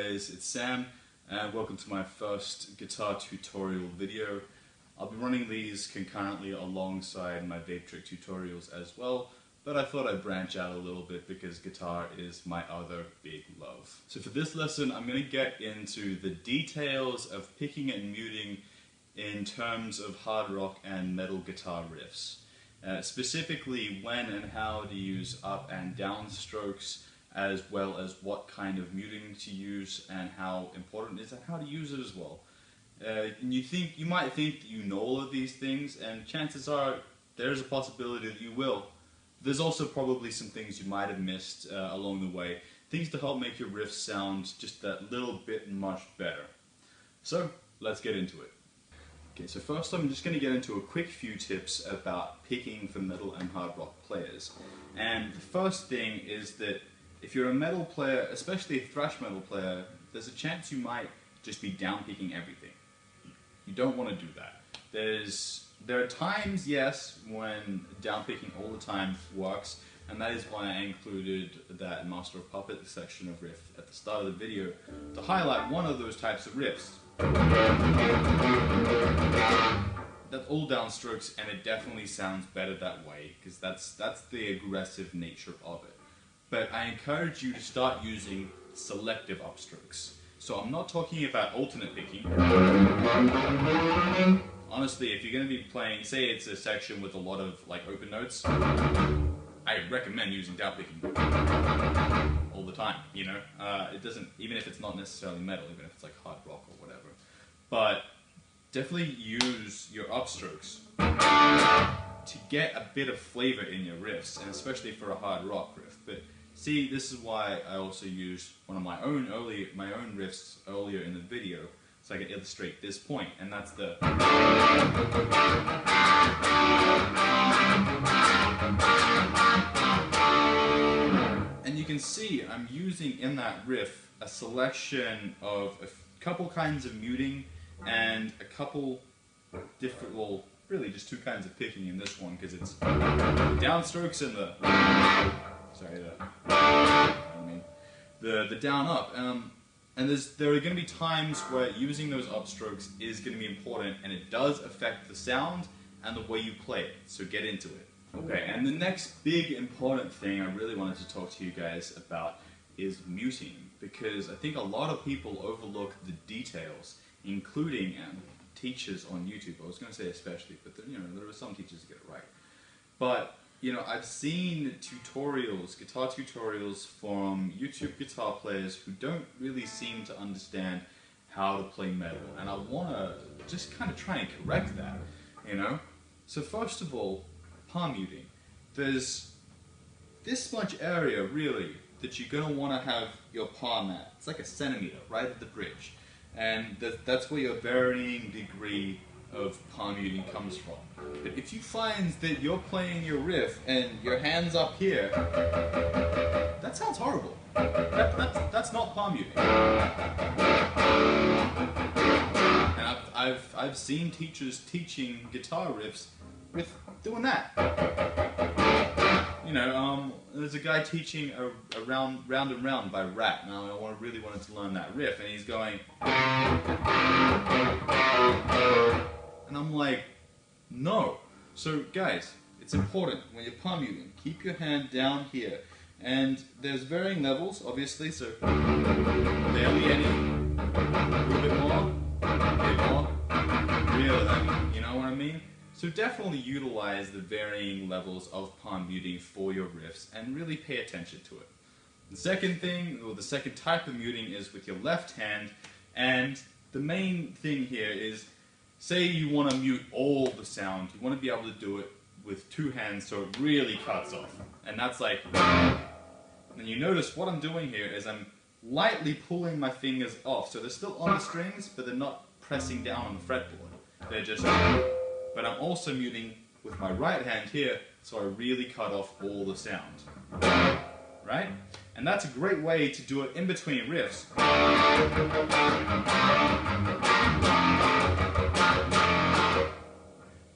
guys, it's Sam and welcome to my first guitar tutorial video. I'll be running these concurrently alongside my vape trick tutorials as well, but I thought I'd branch out a little bit because guitar is my other big love. So for this lesson I'm going to get into the details of picking and muting in terms of hard rock and metal guitar riffs. Specifically when and how to use up and down strokes, as well as what kind of muting to use and how important it is and how to use it as well. And you might think that you know all of these things, and chances are there's a possibility that you will. There's also probably some things you might have missed along the way, things to help make your riffs sound just that little bit much better. So let's get into it. Okay, so first I'm just going to get into a quick few tips about picking for metal and hard rock players. And the first thing is that if you're a metal player, especially a thrash metal player, there's a chance you might just be down picking everything. You don't want to do that. There are times, yes, when down picking all the time works, and that is why I included that Master of Puppets section of riff at the start of the video to highlight one of those types of riffs. That's all down strokes, and it definitely sounds better that way because that's the aggressive nature of it. But I encourage you to start using selective upstrokes. So I'm not talking about alternate picking. Honestly, if you're going to be playing, say it's a section with a lot of like open notes, I recommend using down picking all the time, you know. It doesn't, even if it's not necessarily metal, even if it's like hard rock or whatever. But definitely use your upstrokes to get a bit of flavor in your riffs, and especially for a hard rock riff. But see, this is why I also used one of my own riffs earlier in the video, so I can illustrate this point, and that's the. And you can see I'm using in that riff a selection of a couple kinds of muting and a couple different, well, really just two kinds of picking in this one, because it's the downstrokes and the. Sorry, the down up, and there are going to be times where using those upstrokes is going to be important, and it does affect the sound and the way you play it. So get into it. Okay, and the next big important thing I really wanted to talk to you guys about is muting, because I think a lot of people overlook the details, including teachers on YouTube. I was going to say especially, but there are some teachers that get it right. But I've seen tutorials, guitar tutorials from YouTube guitar players who don't really seem to understand how to play metal, and I want to just kind of try and correct that, So first of all, palm muting. There's this much area, really, that you're going to want to have your palm at. It's like a centimeter, right at the bridge. And that's where your varying degree of palm muting comes from. But if you find that you're playing your riff and your hand's up here, that sounds horrible. That's not palm muting. And I've seen teachers teaching guitar riffs with doing that. There's a guy teaching a Round and Round by Rat. Now I really wanted to learn that riff, and he's going, and I'm like, no. So guys, it's important when you're palm muting, keep your hand down here. And there's varying levels, obviously, so barely any, a little bit more, real heavy, you know what I mean? So definitely utilize the varying levels of palm muting for your riffs and really pay attention to it. The second thing, or the second type of muting, is with your left hand, and the main thing here is, say you want to mute all the sound, you want to be able to do it with two hands so it really cuts off. And that's like, and you notice what I'm doing here is I'm lightly pulling my fingers off. So they're still on the strings, but they're not pressing down on the fretboard. They're just, but I'm also muting with my right hand here, so I really cut off all the sound. Right? And that's a great way to do it in between riffs.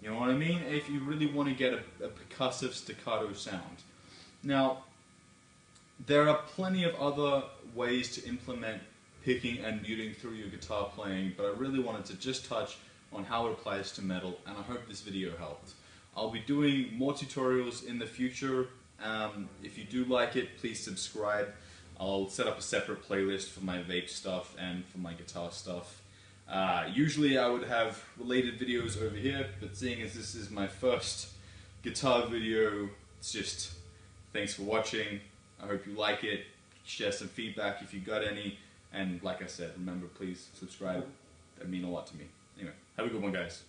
You know what I mean? If you really want to get a percussive staccato sound. Now, there are plenty of other ways to implement picking and muting through your guitar playing, but I really wanted to just touch on how it applies to metal, and I hope this video helped. I'll be doing more tutorials in the future. If you do like it, please subscribe. I'll set up a separate playlist for my vape stuff and for my guitar stuff. Usually I would have related videos over here, but seeing as this is my first guitar video, it's just thanks for watching. I hope you like it. Share some feedback if you got any, and like I said, remember, please subscribe. That'd mean a lot to me. Anyway, have a good one, guys.